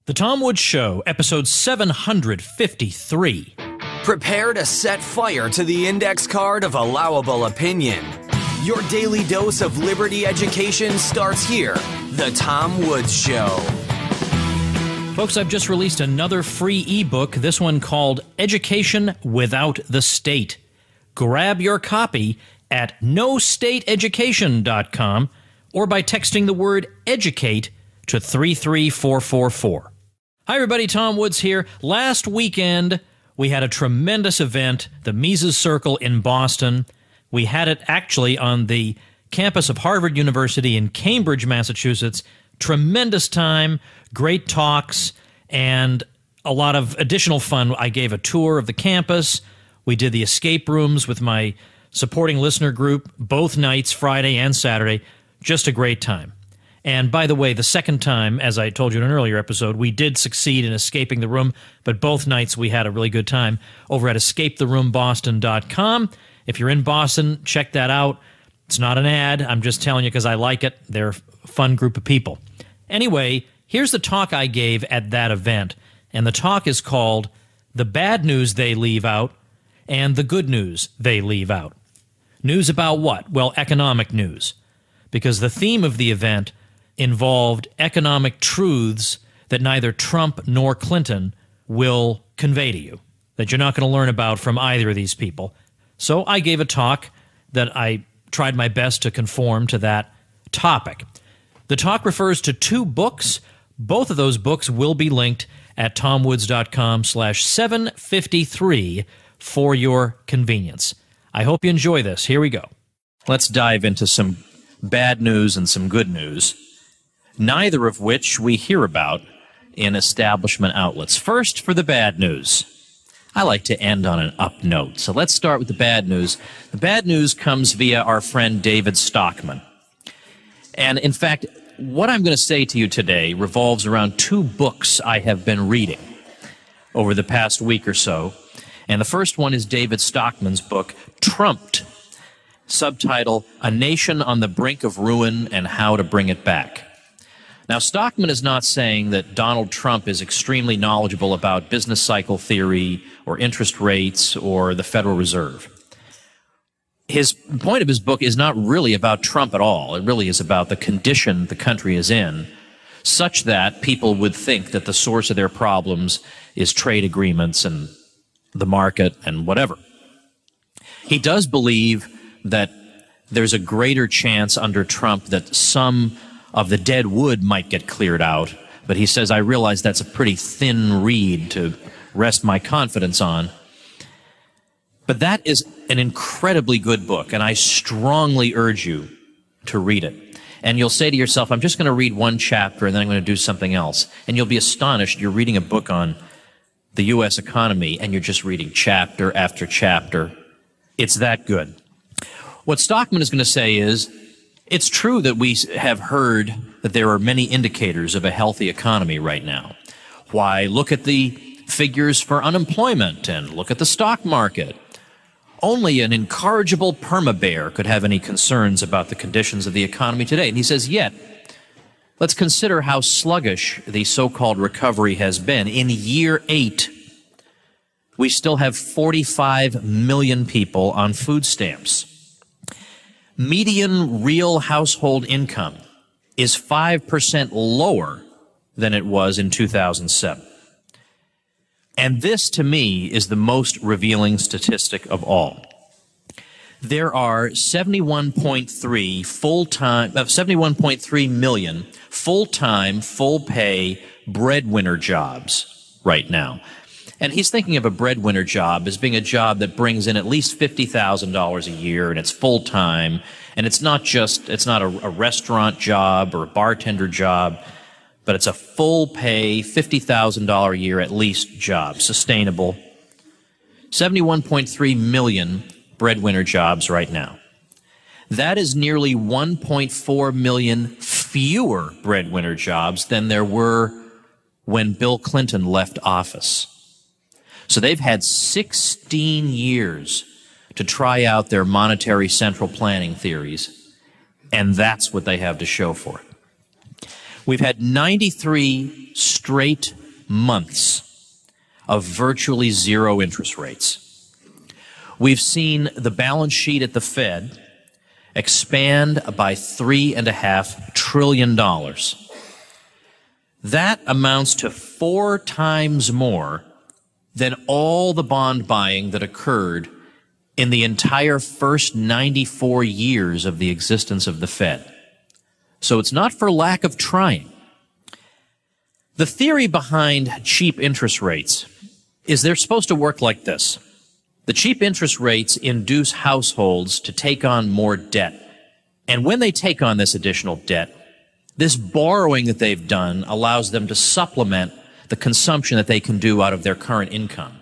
The Tom Woods Show, episode 753. Prepare to set fire to the index card of allowable opinion. Your daily dose of liberty education starts here. The Tom Woods Show. Folks, I've just released another free ebook, this one called Education Without the State. Grab your copy at nostateeducation.com or by texting the word EDUCATE to 33444. Hi everybody, Tom Woods here. Last weekend, we had a tremendous event, the Mises Circle in Boston. We had it actually on the campus of Harvard University in Cambridge, Massachusetts. Tremendous time, great talks, and a lot of additional fun. I gave a tour of the campus. We did the escape rooms with my supporting listener group both nights, Friday and Saturday. Just a great time. And by the way, the second time, as I told you in an earlier episode, we did succeed in escaping the room, but both nights we had a really good time over at escapetheroomboston.com. If you're in Boston, check that out. It's not an ad. I'm just telling you because I like it. They're a fun group of people. Anyway, here's the talk I gave at that event, and the talk is called The Bad News They Leave Out and the Good News They Leave Out. News about what? Well, economic news, because the theme of the event involved economic truths that neither Trump nor Clinton will convey to you, that you're not going to learn about from either of these people. So I gave a talk that I tried my best to conform to that topic. The talk refers to two books. Both of those books will be linked at tomwoods.com/753 for your convenience. I hope you enjoy this. Here we go. Let's dive into some bad news and some good news, neither of which we hear about in establishment outlets. First, for the bad news. I like to end on an up note, so let's start with the bad news. The bad news comes via our friend David Stockman. And in fact, what I'm going to say to you today revolves around two books I have been reading over the past week or so. And the first one is David Stockman's book, Trumped, subtitle, A Nation on the Brink of Ruin and How to Bring It Back. Now, Stockman is not saying that Donald Trump is extremely knowledgeable about business cycle theory or interest rates or the Federal Reserve. His point of his book is not really about Trump at all. It really is about the condition the country is in, such that people would think that the source of their problems is trade agreements and the market and whatever. He does believe that there's a greater chance under Trump that some of the dead wood might get cleared out, but he says, I realize that's a pretty thin reed to rest my confidence on. But that is an incredibly good book, and I strongly urge you to read it. And you'll say to yourself, I'm just going to read one chapter and then I'm going to do something else. And you'll be astonished. You're reading a book on the U.S. economy, and you're just reading chapter after chapter. It's that good. What Stockman is going to say is, it's true that we have heard that there are many indicators of a healthy economy right now. Why, look at the figures for unemployment and look at the stock market. Only an incorrigible perma-bear could have any concerns about the conditions of the economy today. And he says, yet, let's consider how sluggish the so-called recovery has been. In year 8, we still have 45 million people on food stamps. Median real household income is 5% lower than it was in 2007. And this, to me, is the most revealing statistic of all. There are 71.3 million full-time, full-pay breadwinner jobs right now. And he's thinking of a breadwinner job as being a job that brings in at least $50,000 a year, and it's full-time, and it's not a restaurant job or a bartender job, but it's a full-pay, $50,000 a year at least job, sustainable. 71.3 million breadwinner jobs right now. That is nearly 1.4 million fewer breadwinner jobs than there were when Bill Clinton left office. So they've had 16 years to try out their monetary central planning theories, and that's what they have to show for it. We've had 93 straight months of virtually zero interest rates. We've seen the balance sheet at the Fed expand by $3.5 trillion. That amounts to 4 times more than all the bond buying that occurred in the entire first 94 years of the existence of the Fed. So it's not for lack of trying. The theory behind cheap interest rates is they're supposed to work like this. The cheap interest rates induce households to take on more debt. And when they take on this additional debt, this borrowing that they've done allows them to supplement the consumption that they can do out of their current income.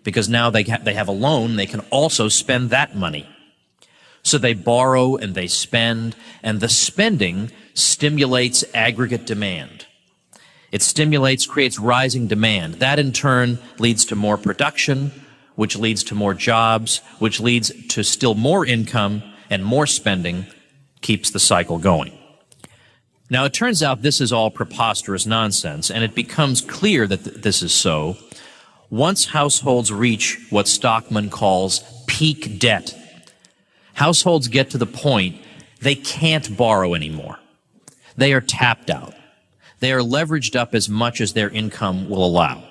Because now they have a loan, they can also spend that money. So they borrow and they spend, and the spending stimulates aggregate demand. It creates rising demand. That in turn leads to more production, which leads to more jobs, which leads to still more income and more spending, keeps the cycle going. Now, it turns out this is all preposterous nonsense, and it becomes clear that this is so once households reach what Stockman calls peak debt. Households get to the point they can't borrow anymore. They are tapped out. They are leveraged up as much as their income will allow.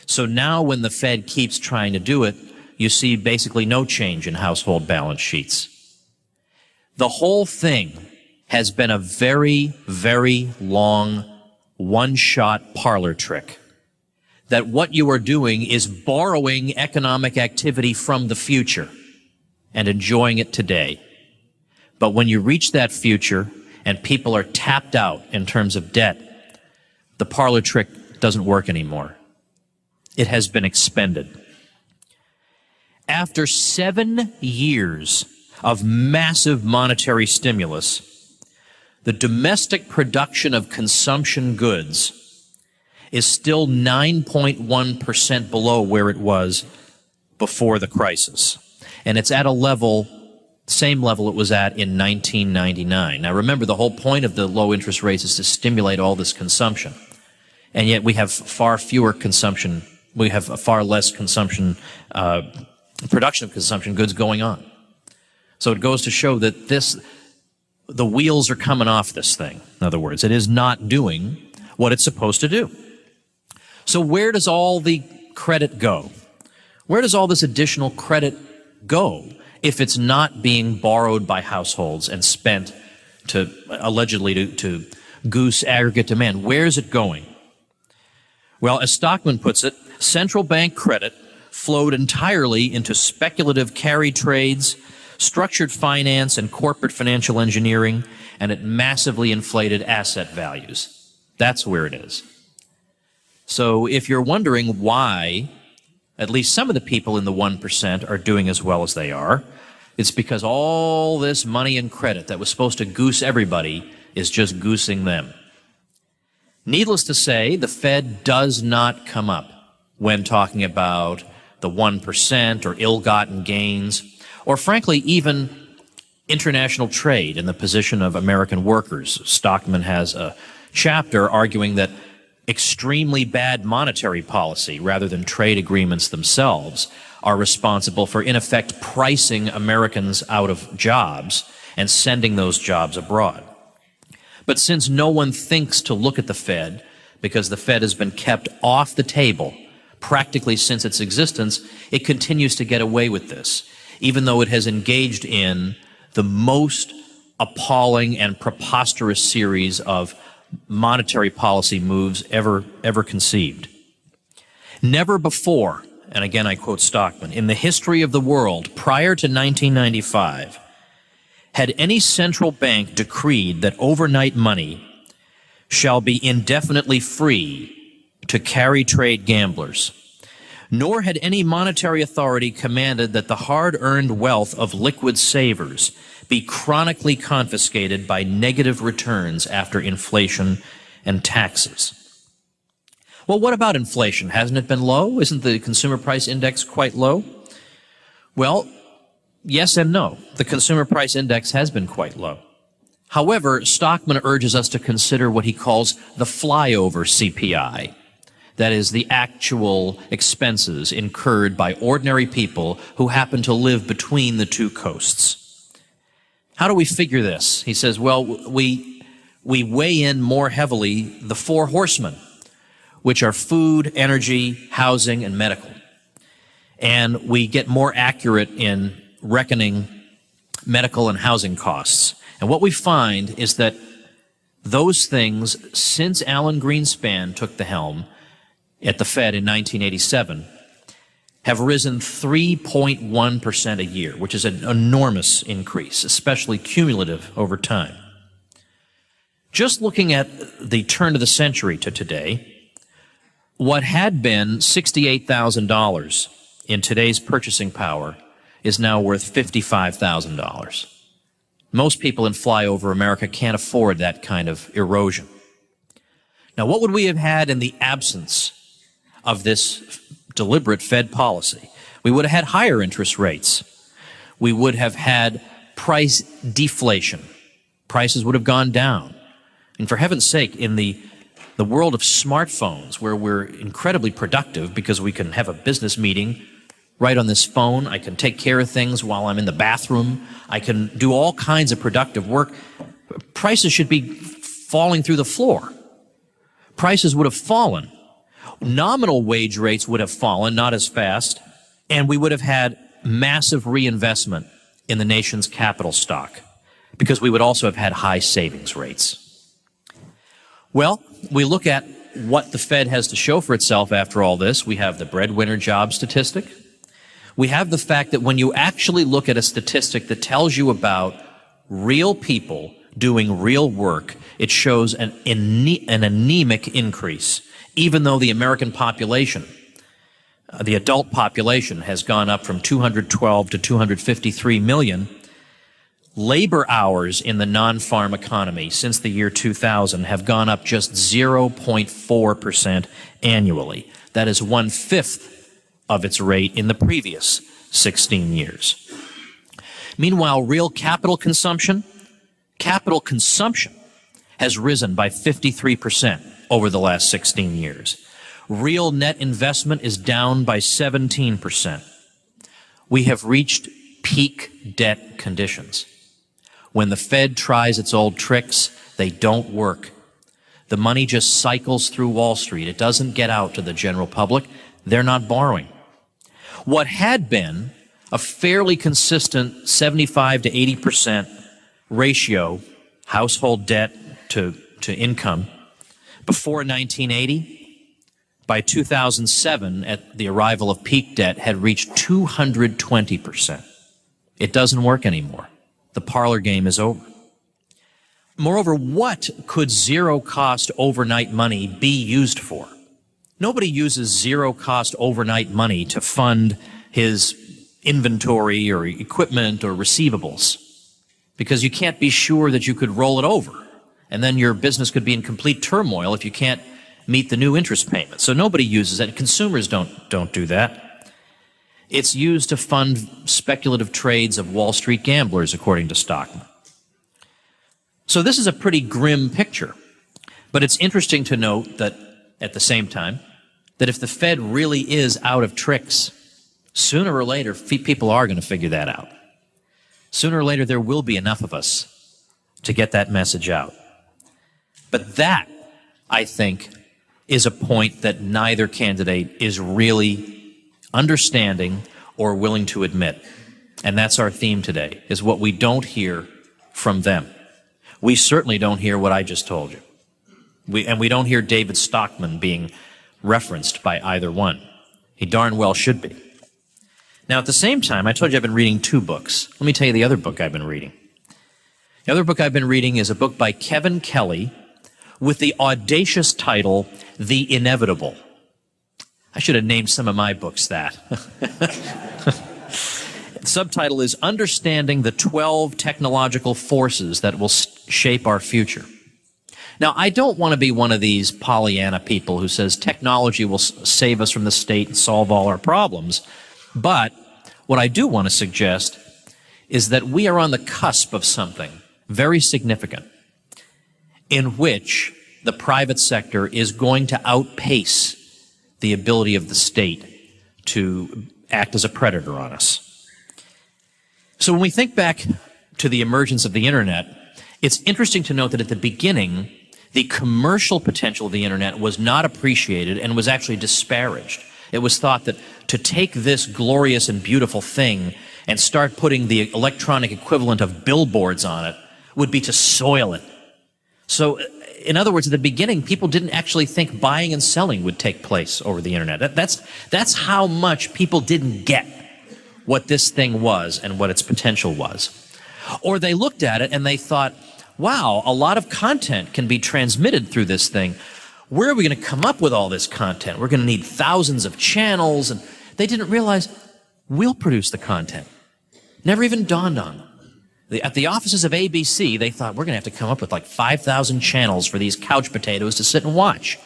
So now when the Fed keeps trying to do it, you see basically no change in household balance sheets. The whole thing has been a very, very long one-shot parlor trick. That what you are doing is borrowing economic activity from the future and enjoying it today. But when you reach that future and people are tapped out in terms of debt, the parlor trick doesn't work anymore. It has been expended. After 7 years of massive monetary stimulus, the domestic production of consumption goods is still 9.1% below where it was before the crisis. And it's at a level, same level it was at in 1999. Now remember, the whole point of the low interest rates is to stimulate all this consumption. And yet we have far fewer consumption, we have a far less consumption, production of consumption goods going on. So it goes to show that the wheels are coming off this thing. In other words, it is not doing what it's supposed to do. So where does all the credit go? Where does all this additional credit go if it's not being borrowed by households and spent to allegedly to goose aggregate demand? Where is it going? Well, as Stockman puts it, central bank credit flowed entirely into speculative carry trades, structured finance, and corporate financial engineering, and it massively inflated asset values. That's where it is. So if you're wondering why at least some of the people in the 1% are doing as well as they are, it's because all this money and credit that was supposed to goose everybody is just goosing them. Needless to say, the Fed does not come up when talking about the 1% or ill-gotten gains, or frankly, even international trade in the position of American workers. Stockman has a chapter arguing that extremely bad monetary policy, rather than trade agreements themselves, are responsible for, in effect, pricing Americans out of jobs and sending those jobs abroad. But since no one thinks to look at the Fed, because the Fed has been kept off the table practically since its existence, it continues to get away with this, even though it has engaged in the most appalling and preposterous series of monetary policy moves ever conceived. Never before, and again I quote Stockman, in the history of the world prior to 1995, had any central bank decreed that overnight money shall be indefinitely free to carry trade gamblers, nor had any monetary authority commanded that the hard-earned wealth of liquid savers be chronically confiscated by negative returns after inflation and taxes. Well, what about inflation? Hasn't it been low? Isn't the consumer price index quite low? Well, yes and no. The consumer price index has been quite low. However, Stockman urges us to consider what he calls the flyover CPI. That is, the actual expenses incurred by ordinary people who happen to live between the two coasts. How do we figure this? He says, well, we weigh in more heavily the four horsemen, which are food, energy, housing, and medical. And we get more accurate in reckoning medical and housing costs. And what we find is that those things, since Alan Greenspan took the helm at the Fed in 1987, have risen 3.1% a year, which is an enormous increase, especially cumulative over time. Just looking at the turn of the century to today, what had been $68,000 in today's purchasing power is now worth $55,000. Most people in flyover America can't afford that kind of erosion. Now, what would we have had in the absence of this deliberate Fed policy? We would have had higher interest rates. We would have had price deflation. Prices would have gone down. And for heaven's sake, in the world of smartphones, where we're incredibly productive because we can have a business meeting right on this phone, I can take care of things while I'm in the bathroom, I can do all kinds of productive work, prices should be falling through the floor. Prices would have fallen. Nominal wage rates would have fallen, not as fast, and we would have had massive reinvestment in the nation's capital stock because we would also have had high savings rates. Well, we look at what the Fed has to show for itself after all this. We have the breadwinner job statistic. We have the fact that when you actually look at a statistic that tells you about real people doing real work, it shows an anemic increase, even though the American population, the adult population, has gone up from 212 to 253 million. Labor hours in the non-farm economy since the year 2000 have gone up just 0.4% annually. That is 1/5 of its rate in the previous 16 years. Meanwhile, real capital consumption has risen by 53% over the last 16 years. Real net investment is down by 17%. We have reached peak debt conditions. When the Fed tries its old tricks, they don't work. The money just cycles through Wall Street. It doesn't get out to the general public. They're not borrowing. What had been a fairly consistent 75 to 80% ratio, household debt to income, before 1980, by 2007, at the arrival of peak debt, had reached 220%. It doesn't work anymore. The parlor game is over. Moreover, what could zero-cost overnight money be used for? Nobody uses zero-cost overnight money to fund his inventory or equipment or receivables, because you can't be sure that you could roll it over, and then your business could be in complete turmoil if you can't meet the new interest payment. So nobody uses that. Consumers don't do that. It's used to fund speculative trades of Wall Street gamblers, according to Stockman. So this is a pretty grim picture, but it's interesting to note that at the same time, that if the Fed really is out of tricks, sooner or later, people are going to figure that out. Sooner or later, there will be enough of us to get that message out. But that, I think, is a point that neither candidate is really understanding or willing to admit. And that's our theme today, is what we don't hear from them. We certainly don't hear what I just told you. We don't hear David Stockman being referenced by either one. He darn well should be. Now, at the same time, I told you I've been reading 2 books. Let me tell you the other book I've been reading. The other book I've been reading is a book by Kevin Kelly with the audacious title, The Inevitable. I should have named some of my books that. The subtitle is Understanding the 12 Technological Forces That Will Shape Our Future. Now, I don't want to be one of these Pollyanna people who says technology will save us from the state and solve all our problems. But what I do want to suggest is that we are on the cusp of something very significant in which the private sector is going to outpace the ability of the state to act as a predator on us. So when we think back to the emergence of the internet, it's interesting to note that at the beginning, the commercial potential of the internet was not appreciated and was actually disparaged. It was thought that to take this glorious and beautiful thing and start putting the electronic equivalent of billboards on it would be to soil it. So, in other words, at the beginning, people didn't actually think buying and selling would take place over the internet. That's how much people didn't get what this thing was and what its potential was. Or they looked at it and they thought, wow, a lot of content can be transmitted through this thing. Where are we going to come up with all this content? We're going to need thousands of channels. And they didn't realize we'll produce the content. Never even dawned on them. At the offices of ABC, they thought we're going to have to come up with like 5,000 channels for these couch potatoes to sit and watch.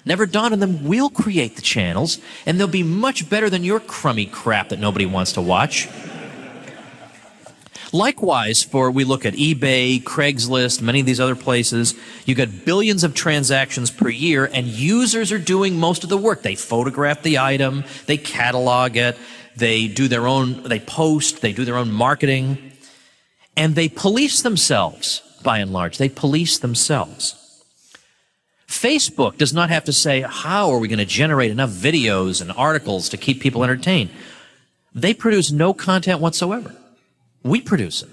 Never dawned on them, we'll create the channels, and they'll be much better than your crummy crap that nobody wants to watch. Likewise, we look at eBay, Craigslist, many of these other places, you got billions of transactions per year, and users are doing most of the work. They photograph the item, they catalog it, they do their own, they post, they do their own marketing, and they police themselves, by and large. They police themselves. Facebook does not have to say, how are we going to generate enough videos and articles to keep people entertained? They produce no content whatsoever. We produce it.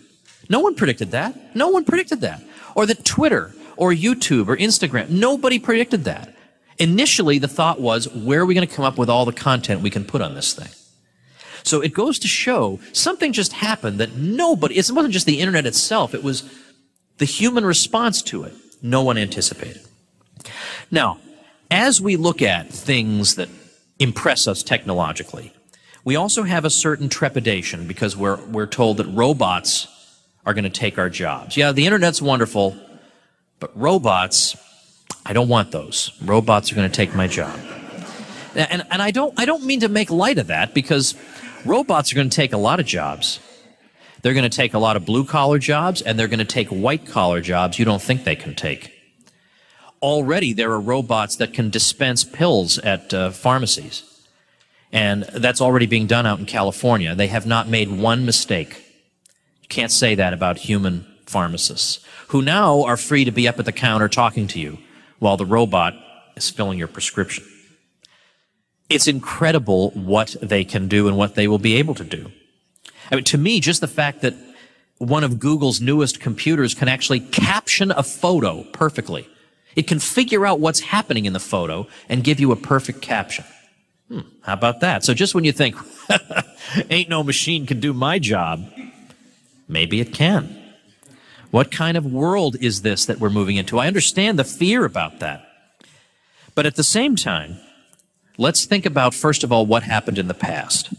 No one predicted that. No one predicted that. Or that Twitter or YouTube or Instagram, nobody predicted that. Initially, the thought was, where are we going to come up with all the content we can put on this thing? So it goes to show something just happened that nobody, it wasn't just the internet itself, it was the human response to it. No one anticipated. Now, as we look at things that impress us technologically, we also have a certain trepidation because we're told that robots are going to take our jobs. Yeah, the internet's wonderful, but robots, I don't want those. Robots are going to take my job. And I don't mean to make light of that because robots are going to take a lot of jobs. They're going to take a lot of blue-collar jobs, and they're going to take white-collar jobs you don't think they can take. Already, there are robots that can dispense pills at pharmacies. And that's already being done out in California. They have not made one mistake. You can't say that about human pharmacists, who now are free to be up at the counter talking to you while the robot is filling your prescription. It's incredible what they can do and what they will be able to do. I mean, to me, just the fact that one of Google's newest computers can actually caption a photo perfectly. It can figure out what's happening in the photo and give you a perfect caption. How about that? So just when you think, ain't no machine can do my job, maybe it can. What kind of world is this that we're moving into? I understand the fear about that. But at the same time, let's think about, first of all, what happened in the past.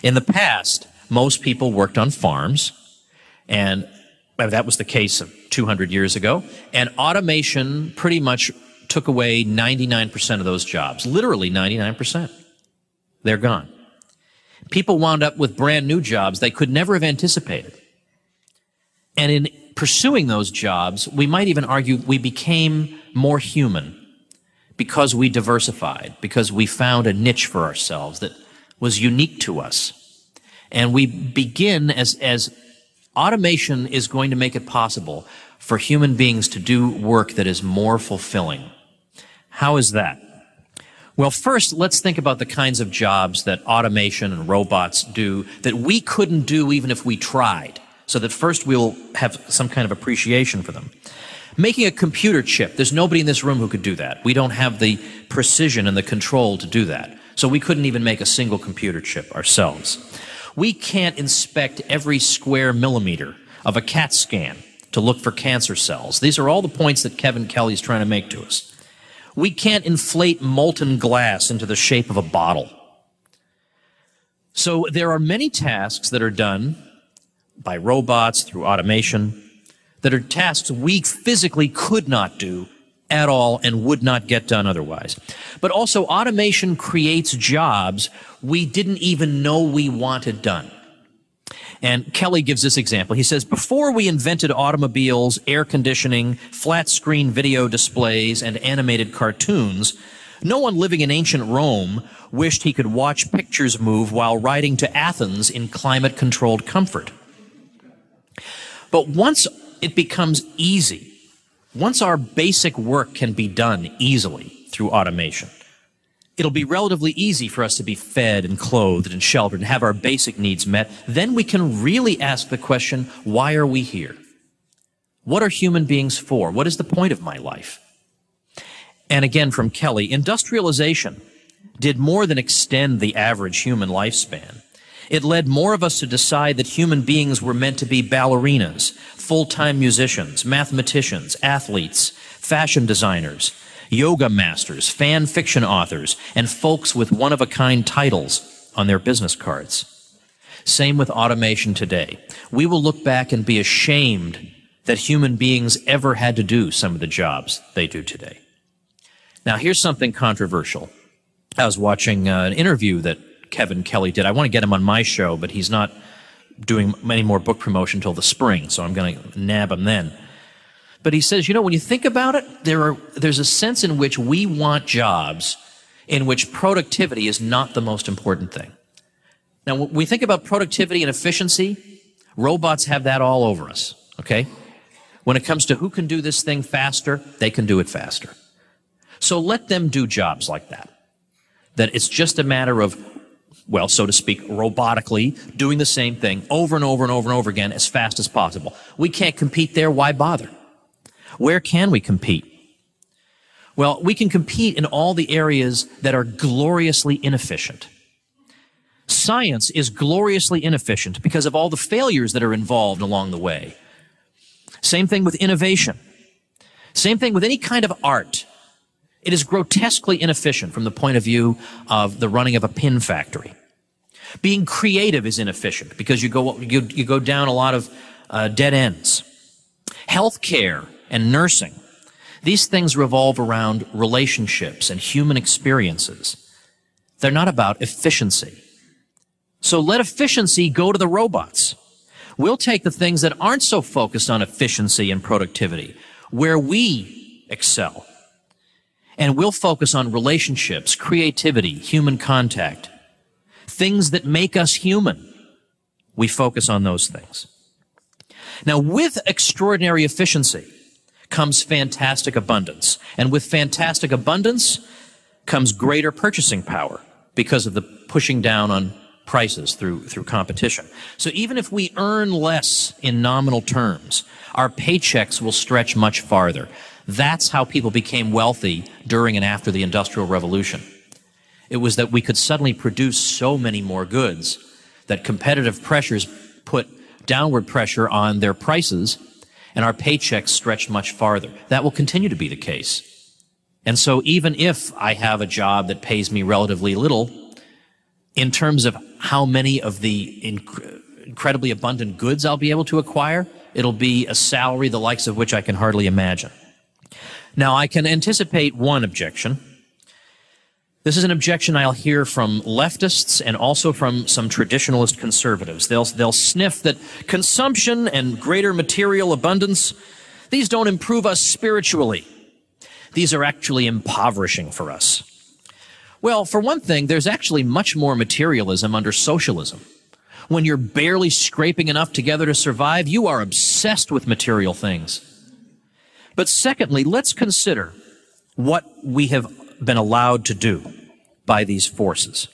In the past, most people worked on farms, and that was the case of 200 years ago, and automation pretty much took away 99% of those jobs, literally 99%. They're gone. People wound up with brand new jobs they could never have anticipated. And in pursuing those jobs, we might even argue we became more human because we diversified, because we found a niche for ourselves that was unique to us. And we begin as automation is going to make it possible for human beings to do work that is more fulfilling. How is that? Well, first, let's think about the kinds of jobs that automation and robots do that we couldn't do even if we tried, so that first we'll have some kind of appreciation for them. Making a computer chip, there's nobody in this room who could do that. We don't have the precision and the control to do that, so we couldn't even make a single computer chip ourselves. We can't inspect every square millimeter of a CAT scan to look for cancer cells. These are all the points that Kevin Kelly's trying to make to us. We can't inflate molten glass into the shape of a bottle. So there are many tasks that are done by robots through automation that are tasks we physically could not do at all and would not get done otherwise. But also automation creates jobs we didn't even know we wanted done. And Kelly gives this example. He says, before we invented automobiles, air conditioning, flat screen video displays, and animated cartoons, No one living in ancient Rome wished he could watch pictures move while riding to Athens in climate-controlled comfort. But once it becomes easy, once our basic work can be done easily through automation, it'll be relatively easy for us to be fed and clothed and sheltered and have our basic needs met. Then we can really ask the question, why are we here? What are human beings for? What is the point of my life? And again, from Kelly, industrialization did more than extend the average human lifespan. It led more of us to decide that human beings were meant to be ballerinas, full-time musicians, mathematicians, athletes, fashion designers, yoga masters, fan fiction authors, and folks with one-of-a-kind titles on their business cards. Same with automation today. We will look back and be ashamed that human beings ever had to do some of the jobs they do today. Now, here's something controversial. I was watching an interview that Kevin Kelly did. I want to get him on my show, but he's not doing any more book promotion until the spring, so I'm going to nab him then. But he says, when you think about it, there's a sense in which we want jobs in which productivity is not the most important thing. Now, when we think about productivity and efficiency, robots have that all over us, okay? When it comes to who can do this thing faster, they can do it faster. So let them do jobs like that. That it's just a matter of, well, so to speak, robotically doing the same thing over and over and over and over again as fast as possible. We can't compete there. Why bother? Where can we compete? Well, we can compete in all the areas that are gloriously inefficient. Science is gloriously inefficient because of all the failures that are involved along the way. Same thing with innovation. Same thing with any kind of art. It is grotesquely inefficient from the point of view of the running of a pin factory. Being creative is inefficient because you go down a lot of dead ends. Healthcare and nursing, these things revolve around relationships and human experiences. They're not about efficiency. So let efficiency go to the robots. We'll take the things that aren't so focused on efficiency and productivity, where we excel, and we'll focus on relationships, creativity, human contact, things that make us human. We focus on those things. Now, with extraordinary efficiency comes fantastic abundance. And with fantastic abundance comes greater purchasing power because of the pushing down on prices through competition. So even if we earn less in nominal terms, our paychecks will stretch much farther. That's how people became wealthy during and after the Industrial Revolution. It was that we could suddenly produce so many more goods that competitive pressures put downward pressure on their prices, and our paychecks stretched much farther. That will continue to be the case. And so even if I have a job that pays me relatively little, in terms of how many of the incredibly abundant goods I'll be able to acquire, it'll be a salary the likes of which I can hardly imagine. Now, I can anticipate one objection. This is an objection I'll hear from leftists and also from some traditionalist conservatives. They'll sniff that consumption and greater material abundance, these don't improve us spiritually. These are actually impoverishing for us. Well, for one thing, there's actually much more materialism under socialism. When you're barely scraping enough together to survive, you are obsessed with material things. But secondly, let's consider what we have been allowed to do by these forces.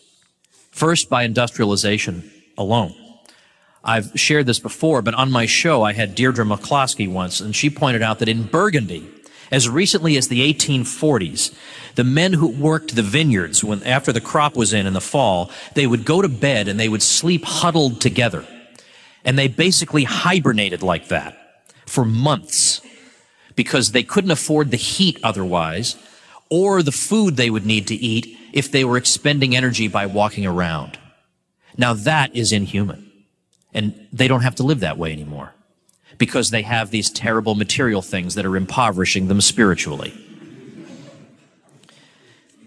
First, by industrialization alone. I've shared this before, but on my show, I had Deirdre McCloskey once, and she pointed out that in Burgundy, as recently as the 1840s, the men who worked the vineyards, after the crop was in the fall, they would go to bed and they would sleep huddled together. And they basically hibernated like that for months because they couldn't afford the heat otherwise, or the food they would need to eat if they were expending energy by walking around. Now that is inhuman. And they don't have to live that way anymore because they have these terrible material things that are impoverishing them spiritually.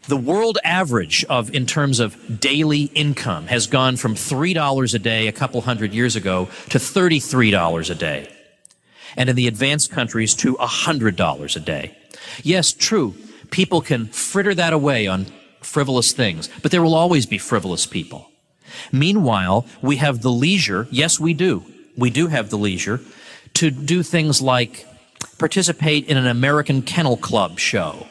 The world average in terms of daily income has gone from $3 a day a couple hundred years ago to $33 a day. And in the advanced countries to $100 a day. Yes, true. People can fritter that away on frivolous things, but there will always be frivolous people. Meanwhile, we have the leisure, yes, we do have the leisure to do things like participate in an American Kennel Club show,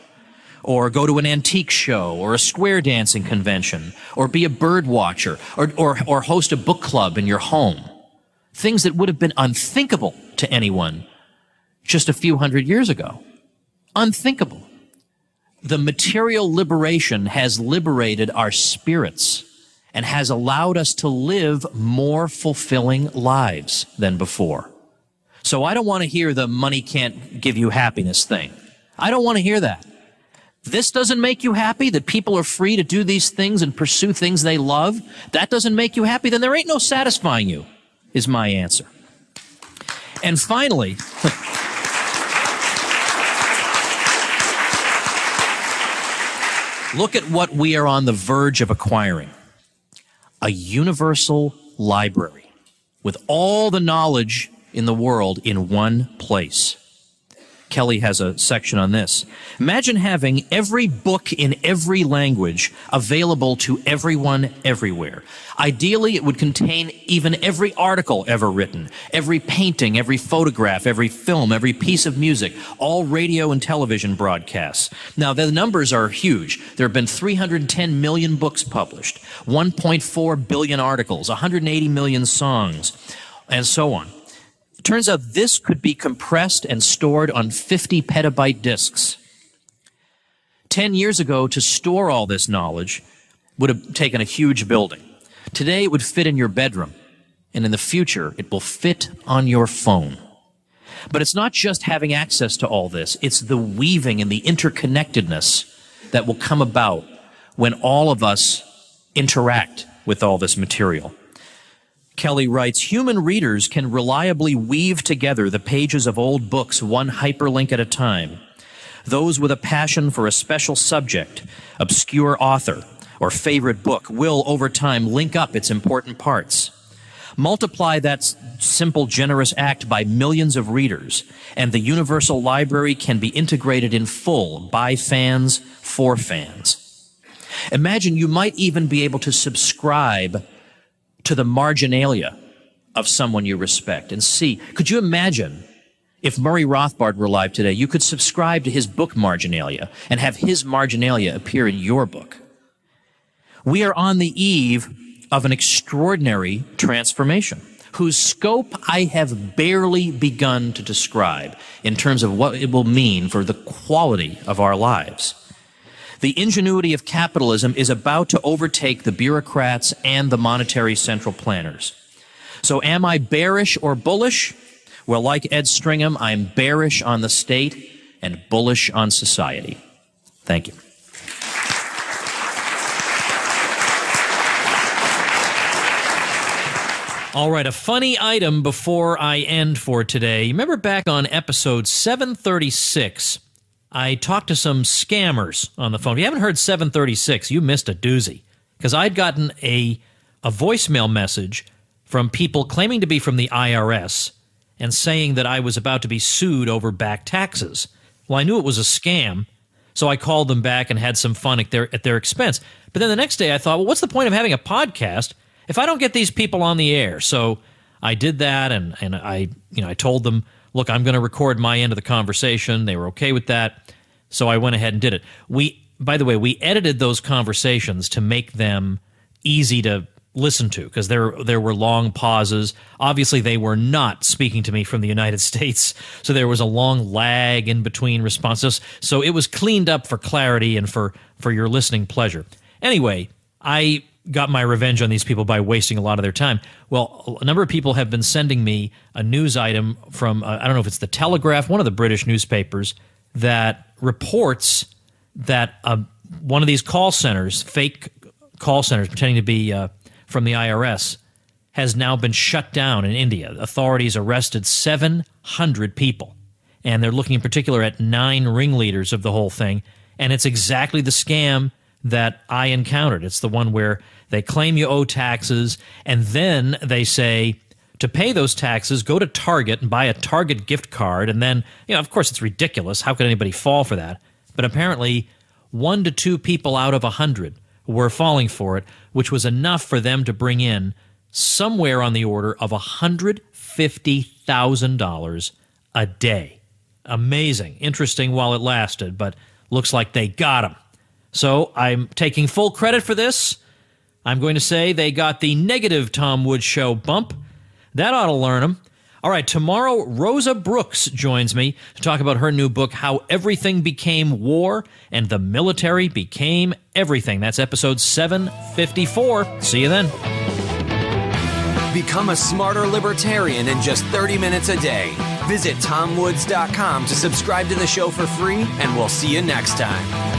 or go to an antique show, or a square dancing convention, or be a bird watcher, or host a book club in your home. Things that would have been unthinkable to anyone just a few hundred years ago. Unthinkable. The material liberation has liberated our spirits and has allowed us to live more fulfilling lives than before. So I don't want to hear the money can't give you happiness thing. I don't want to hear that. This doesn't make you happy, that people are free to do these things and pursue things they love? That doesn't make you happy? Then there ain't no satisfying you, is my answer. And finally, look at what we are on the verge of acquiring. A universal library with all the knowledge in the world in one place. Kelly has a section on this. Imagine having every book in every language available to everyone everywhere. Ideally, it would contain even every article ever written, every painting, every photograph, every film, every piece of music, all radio and television broadcasts. Now, the numbers are huge. There have been 310 million books published, 1.4 billion articles, 180 million songs, and so on. Turns out this could be compressed and stored on 50 petabyte disks. 10 years ago, to store all this knowledge would have taken a huge building. Today, it would fit in your bedroom, and in the future, it will fit on your phone. But it's not just having access to all this, it's the weaving and the interconnectedness that will come about when all of us interact with all this material. Kelly writes, human readers can reliably weave together the pages of old books one hyperlink at a time. Those with a passion for a special subject, obscure author, or favorite book will, over time, link up its important parts. Multiply that simple, generous act by millions of readers, and the universal library can be integrated in full by fans, for fans. Imagine you might even be able to subscribe to the marginalia of someone you respect and see. Could you imagine if Murray Rothbard were alive today, you could subscribe to his book Marginalia and have his marginalia appear in your book. We are on the eve of an extraordinary transformation whose scope I have barely begun to describe in terms of what it will mean for the quality of our lives. The ingenuity of capitalism is about to overtake the bureaucrats and the monetary central planners. So am I bearish or bullish? Well, like Ed Stringham, I'm bearish on the state and bullish on society. Thank you. All right, a funny item before I end for today. You remember back on episode 736, I talked to some scammers on the phone. If you haven't heard 736, you missed a doozy. Because I'd gotten a voicemail message from people claiming to be from the IRS and saying that I was about to be sued over back taxes. Well, I knew it was a scam, so I called them back and had some fun at their expense. But then the next day I thought, well, what's the point of having a podcast if I don't get these people on the air? So I did that, and I told them, look, I'm going to record my end of the conversation. They were okay with that, so I went ahead and did it. By the way, we edited those conversations to make them easy to listen to, because there were long pauses. Obviously, they were not speaking to me from the United States, so there was a long lag in between responses. So it was cleaned up for clarity and for your listening pleasure. Anyway, I got my revenge on these people by wasting a lot of their time. Well, a number of people have been sending me a news item from, I don't know if it's the Telegraph, one of the British newspapers, that reports that one of these call centers, fake call centers pretending to be from the IRS, has now been shut down in India. Authorities arrested 700 people, and they're looking in particular at 9 ringleaders of the whole thing, and it's exactly the scam that I encountered. It's the one where they claim you owe taxes, and then they say, to pay those taxes, go to Target and buy a Target gift card, and then, of course it's ridiculous. How could anybody fall for that? but apparently 1 to 2 people out of 100 were falling for it, which was enough for them to bring in somewhere on the order of $150,000 a day. Amazing. Interesting while it lasted, but looks like they got him. So I'm taking full credit for this. I'm going to say they got the negative Tom Woods Show bump. That ought to learn them. All right, tomorrow, Rosa Brooks joins me to talk about her new book, How Everything Became War and the Military Became Everything. That's episode 754. See you then. Become a smarter libertarian in just 30 minutes a day. Visit TomWoods.com to subscribe to the show for free, and we'll see you next time.